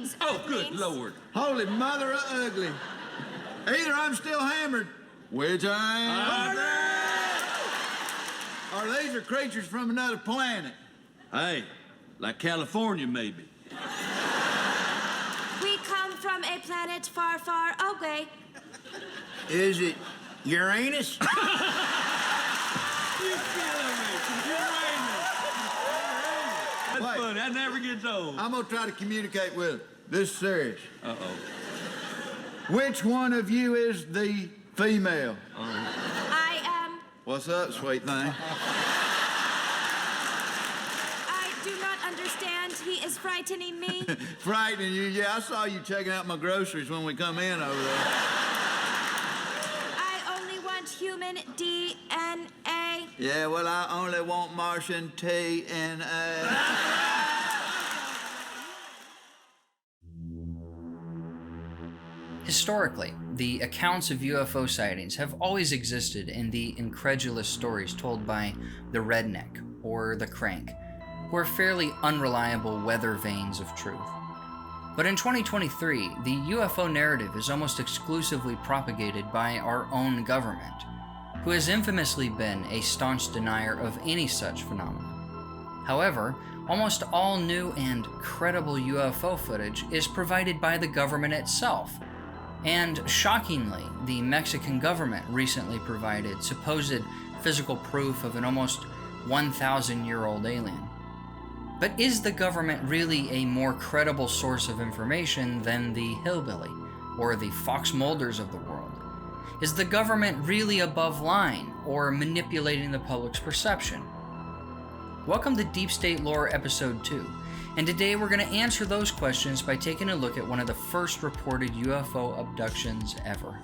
names. Oh, good Lord. Holy mother of ugly. Either I'm still hammered, which I am, or these are creatures from another planet. Hey, like California, maybe. We come from a planet far, far away. Is it Uranus? You killing me. Uranus. That's Wait. funny. That never gets old. I'm gonna try to communicate with it. This is serious. Uh-oh. Which one of you is the female? I am. What's up, sweet thing? I do not understand. He is frightening me. Frightening you? Yeah, I saw you checking out my groceries when we come in over there. I only want human DNA. Yeah, well, I only want Martian TNA. Historically, the accounts of UFO sightings have always existed in the incredulous stories told by the redneck or the crank, who are fairly unreliable weather vanes of truth. But in 2023, the UFO narrative is almost exclusively propagated by our own government, who has infamously been a staunch denier of any such phenomenon. However, almost all new and credible UFO footage is provided by the government itself. And shockingly, the Mexican government recently provided supposed physical proof of an almost 1,000-year-old alien. But is the government really a more credible source of information than the hillbilly or the Fox Mulders of the world? Is the government really above line or manipulating the public's perception? Welcome to Deep State Lore Episode 2. And today we're going to answer those questions by taking a look at one of the first reported UFO abductions ever.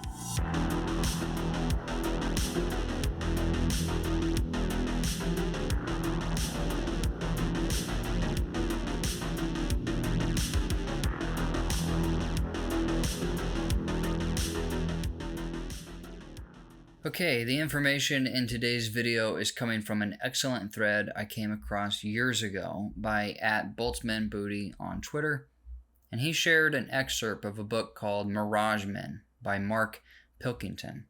Okay, the information in today's video is coming from an excellent thread I came across years ago by @BoltzmanBooty on Twitter, and he shared an excerpt of a book called Mirage Men by Mark Pilkington.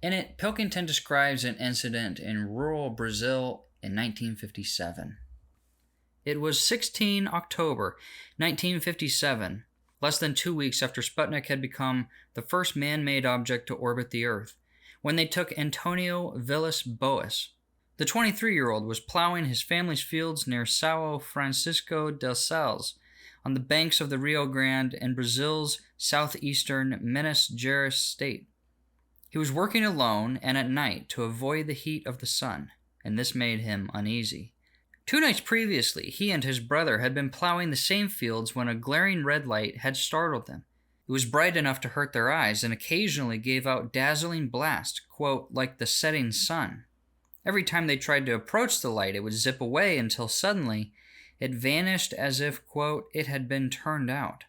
In it, Pilkington describes an incident in rural Brazil in 1957. It was 16 October 1957, less than 2 weeks after Sputnik had become the first man-made object to orbit the Earth, when they took Antonio Villas Boas. The 23-year-old was plowing his family's fields near São Francisco del Sales, on the banks of the Rio Grande in Brazil's southeastern Minas Gerais state. He was working alone and at night to avoid the heat of the sun, and this made him uneasy. 2 nights previously, he and his brother had been plowing the same fields when a glaring red light had startled them. It was bright enough to hurt their eyes and occasionally gave out dazzling blasts, quote, like the setting sun. Every time they tried to approach the light, it would zip away until suddenly it vanished as if, quote, it had been turned out.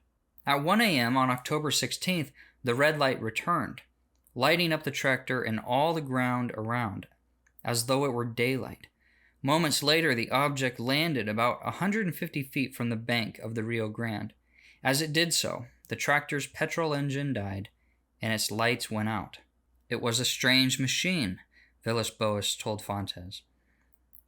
At 1 a.m. on October 16th, the red light returned, lighting up the tractor and all the ground around, as though it were daylight. Moments later, the object landed about 150 feet from the bank of the Rio Grande. As it did so, the tractor's petrol engine died, and its lights went out. It was a strange machine, Villas Boas told Fontes.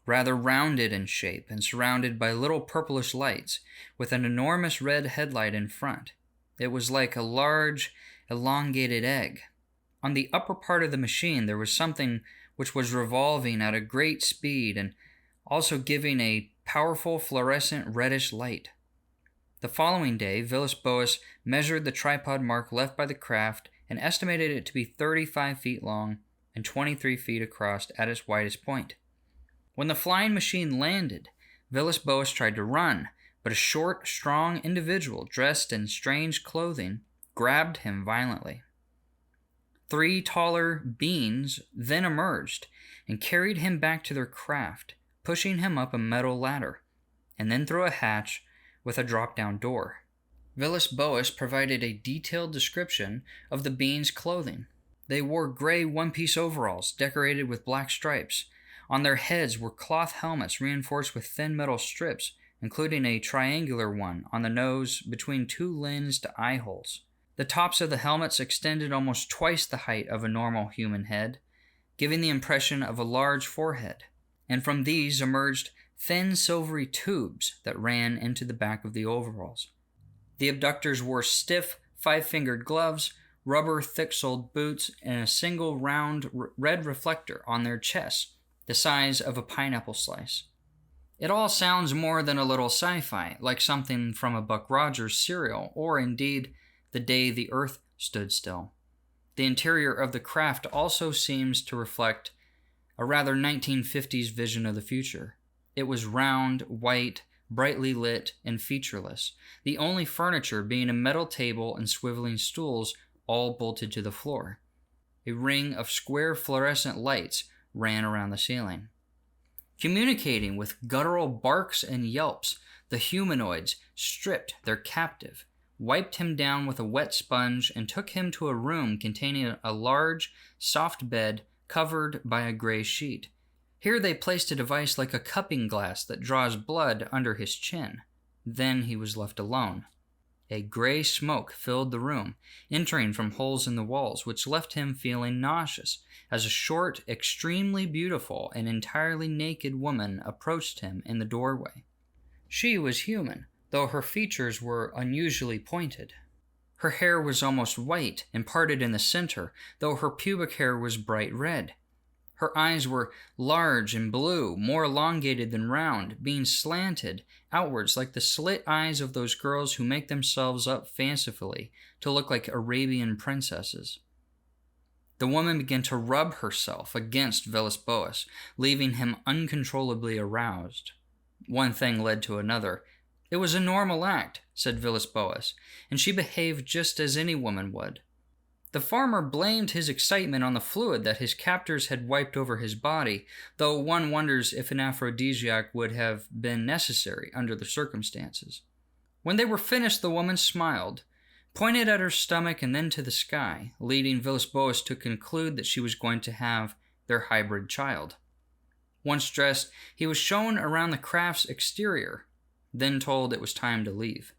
Rather rounded in shape and surrounded by little purplish lights, with an enormous red headlight in front. It was like a large, elongated egg. On the upper part of the machine there was something which was revolving at a great speed and also giving a powerful fluorescent reddish light. The following day, Villas Boas measured the tripod mark left by the craft and estimated it to be 35 feet long and 23 feet across at its widest point. When the flying machine landed, Villas Boas tried to run, but a short, strong individual dressed in strange clothing grabbed him violently. 3 taller beings then emerged and carried him back to their craft, pushing him up a metal ladder, and then through a hatch with a drop-down door. Villas Boas provided a detailed description of the beings' clothing. They wore gray one-piece overalls decorated with black stripes. On their heads were cloth helmets reinforced with thin metal strips including a triangular one on the nose between two lensed eye holes. The tops of the helmets extended almost twice the height of a normal human head, giving the impression of a large forehead, and from these emerged thin silvery tubes that ran into the back of the overalls. The abductors wore stiff, five-fingered gloves, rubber thick-soled boots, and a single round red reflector on their chests, the size of a pineapple slice. It all sounds more than a little sci-fi, like something from a Buck Rogers serial, or indeed, The Day the Earth Stood Still. The interior of the craft also seems to reflect a rather 1950s vision of the future. It was round, white, brightly lit, and featureless, the only furniture being a metal table and swiveling stools all bolted to the floor. A ring of square fluorescent lights ran around the ceiling. Communicating with guttural barks and yelps, the humanoids stripped their captive, wiped him down with a wet sponge, and took him to a room containing a large, soft bed covered by a gray sheet. Here they placed a device like a cupping glass that draws blood under his chin. Then he was left alone. A gray smoke filled the room, entering from holes in the walls, which left him feeling nauseous, as a short, extremely beautiful, and entirely naked woman approached him in the doorway. She was human, though her features were unusually pointed. Her hair was almost white and parted in the center, though her pubic hair was bright red. Her eyes were large and blue, more elongated than round, being slanted outwards like the slit eyes of those girls who make themselves up fancifully to look like Arabian princesses. The woman began to rub herself against Villas-Boas, leaving him uncontrollably aroused. One thing led to another. It was a normal act, said Villas-Boas, and she behaved just as any woman would. The farmer blamed his excitement on the fluid that his captors had wiped over his body, though one wonders if an aphrodisiac would have been necessary under the circumstances. When they were finished, the woman smiled, pointed at her stomach and then to the sky, leading Villas-Boas to conclude that she was going to have their hybrid child. Once dressed, he was shown around the craft's exterior, then told it was time to leave.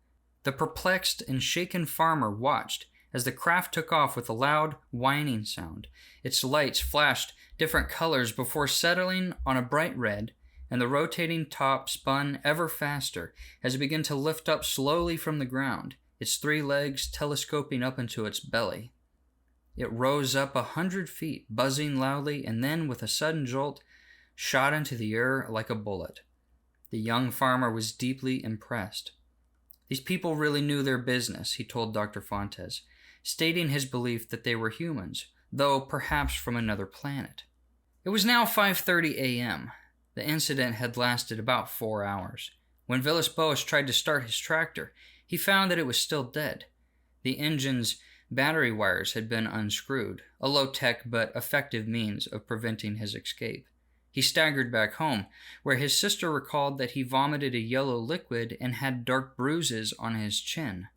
The perplexed and shaken farmer watched as the craft took off with a loud, whining sound. Its lights flashed different colors before settling on a bright red, and the rotating top spun ever faster as it began to lift up slowly from the ground, its three legs telescoping up into its belly. It rose up 100 feet, buzzing loudly, and then, with a sudden jolt, shot into the air like a bullet. The young farmer was deeply impressed. These people really knew their business, he told Dr. Fontes, stating his belief that they were humans, though perhaps from another planet. It was now 5:30 a.m. The incident had lasted about 4 hours. When Villas-Boas tried to start his tractor, he found that it was still dead. The engine's battery wires had been unscrewed, a low-tech but effective means of preventing his escape. He staggered back home, where his sister recalled that he vomited a yellow liquid and had dark bruises on his chin.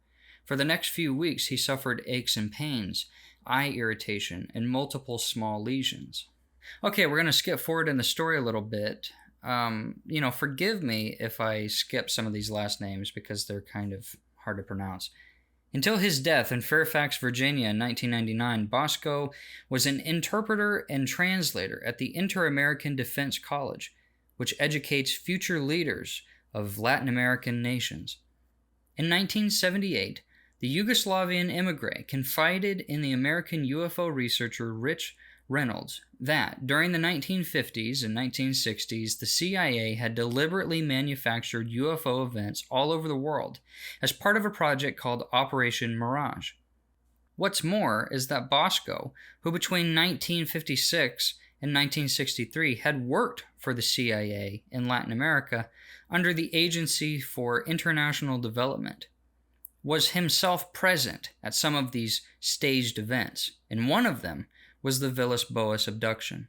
For the next few weeks, he suffered aches and pains, eye irritation, and multiple small lesions. Okay, we're going to skip forward in the story a little bit. Forgive me if I skip some of these last names because they're kind of hard to pronounce. Until his death in Fairfax, Virginia in 1999, Bosco was an interpreter and translator at the Inter-American Defense College, which educates future leaders of Latin American nations. In 1978, the Yugoslavian immigrant confided in the American UFO researcher Rich Reynolds that, during the 1950s and 1960s, the CIA had deliberately manufactured UFO events all over the world as part of a project called Operation Mirage. What's more is that Bosco, who between 1956 and 1963 had worked for the CIA in Latin America under the Agency for International Development, was himself present at some of these staged events, and one of them was the Villas-Boas abduction.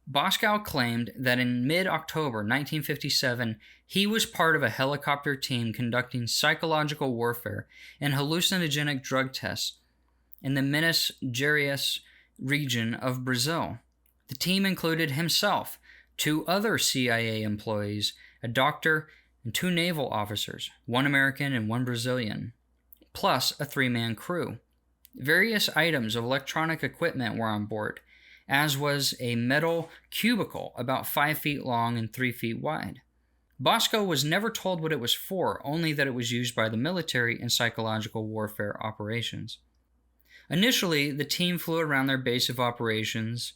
Bosco claimed that in mid-October 1957, he was part of a helicopter team conducting psychological warfare and hallucinogenic drug tests in the Minas Gerais region of Brazil. The team included himself, 2 other CIA employees, a doctor, and 2 naval officers, 1 American and 1 Brazilian, plus a 3-man crew. Various items of electronic equipment were on board, as was a metal cubicle about 5 feet long and 3 feet wide. Bosco was never told what it was for, only that it was used by the military in psychological warfare operations. Initially, the team flew around their base of operations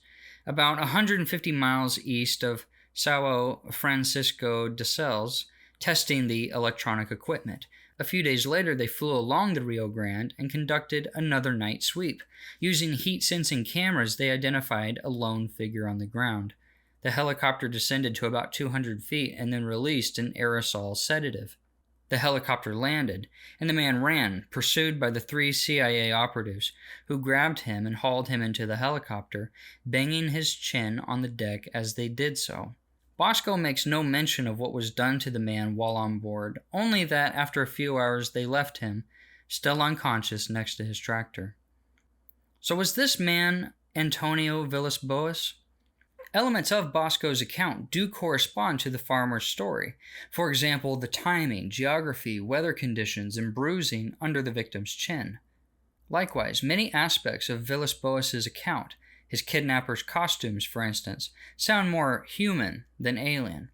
about 150 miles east of São Francisco de Sales, testing the electronic equipment. A few days later, they flew along the Rio Grande and conducted another night sweep. Using heat-sensing cameras, they identified a lone figure on the ground. The helicopter descended to about 200 feet and then released an aerosol sedative. The helicopter landed, and the man ran, pursued by the 3 CIA operatives, who grabbed him and hauled him into the helicopter, banging his chin on the deck as they did so. Bosco makes no mention of what was done to the man while on board, only that after a few hours they left him, still unconscious, next to his tractor. So was this man Antonio Villas-Boas? Elements of Bosco's account do correspond to the farmer's story. For example, the timing, geography, weather conditions, and bruising under the victim's chin. Likewise, many aspects of Villas-Boas's account, his kidnapper's costumes, for instance, sound more human than alien.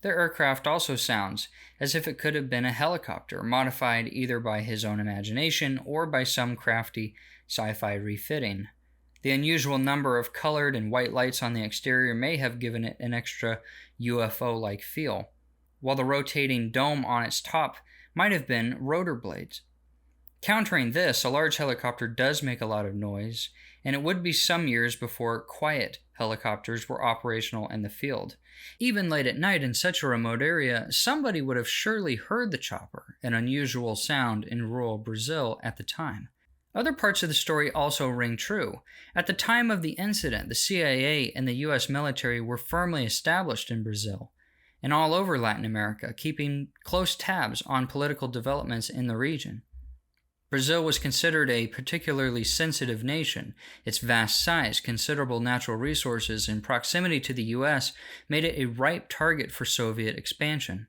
The aircraft also sounds as if it could have been a helicopter, modified either by his own imagination or by some crafty sci-fi refitting. The unusual number of colored and white lights on the exterior may have given it an extra UFO-like feel, while the rotating dome on its top might have been rotor blades. Countering this, a large helicopter does make a lot of noise, and it would be some years before quiet helicopters were operational in the field. Even late at night in such a remote area, somebody would have surely heard the chopper, an unusual sound in rural Brazil at the time. Other parts of the story also ring true. At the time of the incident, the CIA and the U.S. military were firmly established in Brazil and all over Latin America, keeping close tabs on political developments in the region. Brazil was considered a particularly sensitive nation. Its vast size, considerable natural resources, and proximity to the U.S. made it a ripe target for Soviet expansion.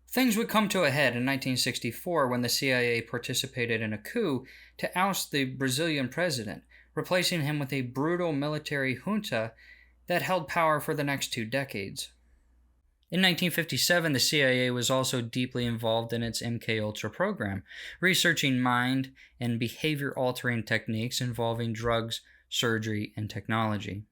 Things would come to a head in 1964 when the CIA participated in a coup to oust the Brazilian president, replacing him with a brutal military junta that held power for the next 2 decades. In 1957, the CIA was also deeply involved in its MKUltra program, researching mind and behavior-altering techniques involving drugs, surgery, and technology.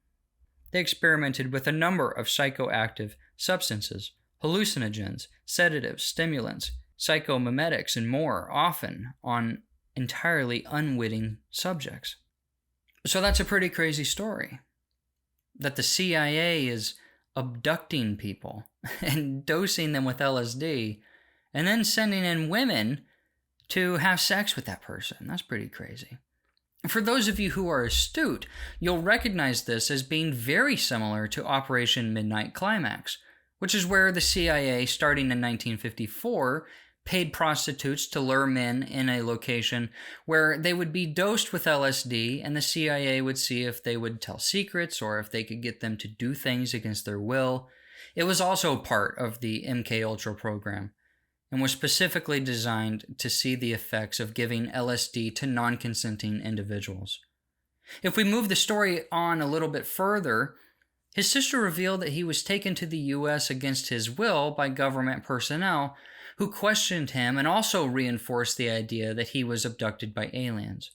They experimented with a number of psychoactive substances, hallucinogens, sedatives, stimulants, psychomimetics, and more, often on entirely unwitting subjects. So that's a pretty crazy story, that the CIA is abducting people and dosing them with LSD and then sending in women to have sex with that person. That's pretty crazy. For those of you who are astute, you'll recognize this as being very similar to Operation Midnight Climax, which is where the CIA, starting in 1954, paid prostitutes to lure men in a location where they would be dosed with LSD, and the CIA would see if they would tell secrets or if they could get them to do things against their will. It was also part of the MKUltra program and was specifically designed to see the effects of giving LSD to non-consenting individuals. If we move the story on a little bit further, his sister revealed that he was taken to the U.S. against his will by government personnel who questioned him and also reinforced the idea that he was abducted by aliens.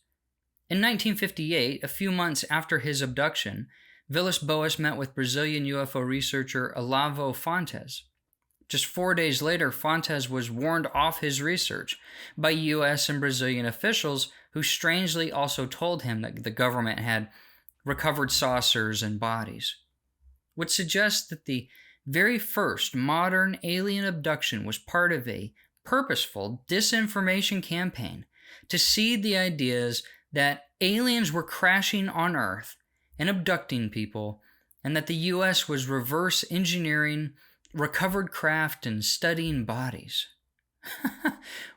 In 1958, a few months after his abduction, Villas-Boas met with Brazilian UFO researcher Olavo Fontes. Just 4 days later, Fontes was warned off his research by U.S. and Brazilian officials who strangely also told him that the government had recovered saucers and bodies, which suggests that the very first modern alien abduction was part of a purposeful disinformation campaign to seed the ideas that aliens were crashing on Earth and abducting people, and that the U.S. was reverse engineering recovered craft and studying bodies.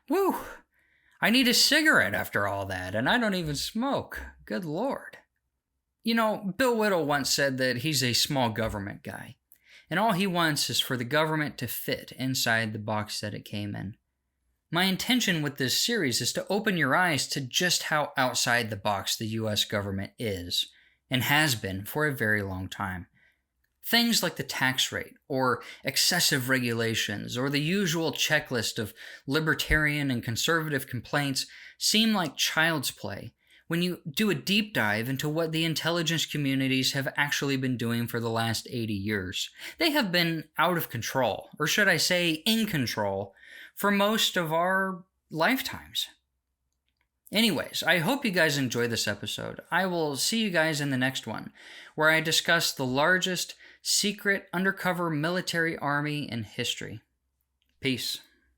Woo! I need a cigarette after all that, and I don't even smoke. Good Lord. You know, Bill Whittle once said that he's a small government guy. and all he wants is for the government to fit inside the box that it came in. My intention with this series is to open your eyes to just how outside the box the US government is, and has been for a very long time. Things like the tax rate, or excessive regulations, or the usual checklist of libertarian and conservative complaints seem like child's play when you do a deep dive into what the intelligence communities have actually been doing for the last 80 years. They have been out of control, or should I say in control, for most of our lifetimes. Anyways, I hope you guys enjoy this episode. I will see you guys in the next one, where I discuss the largest secret undercover military army in history. Peace.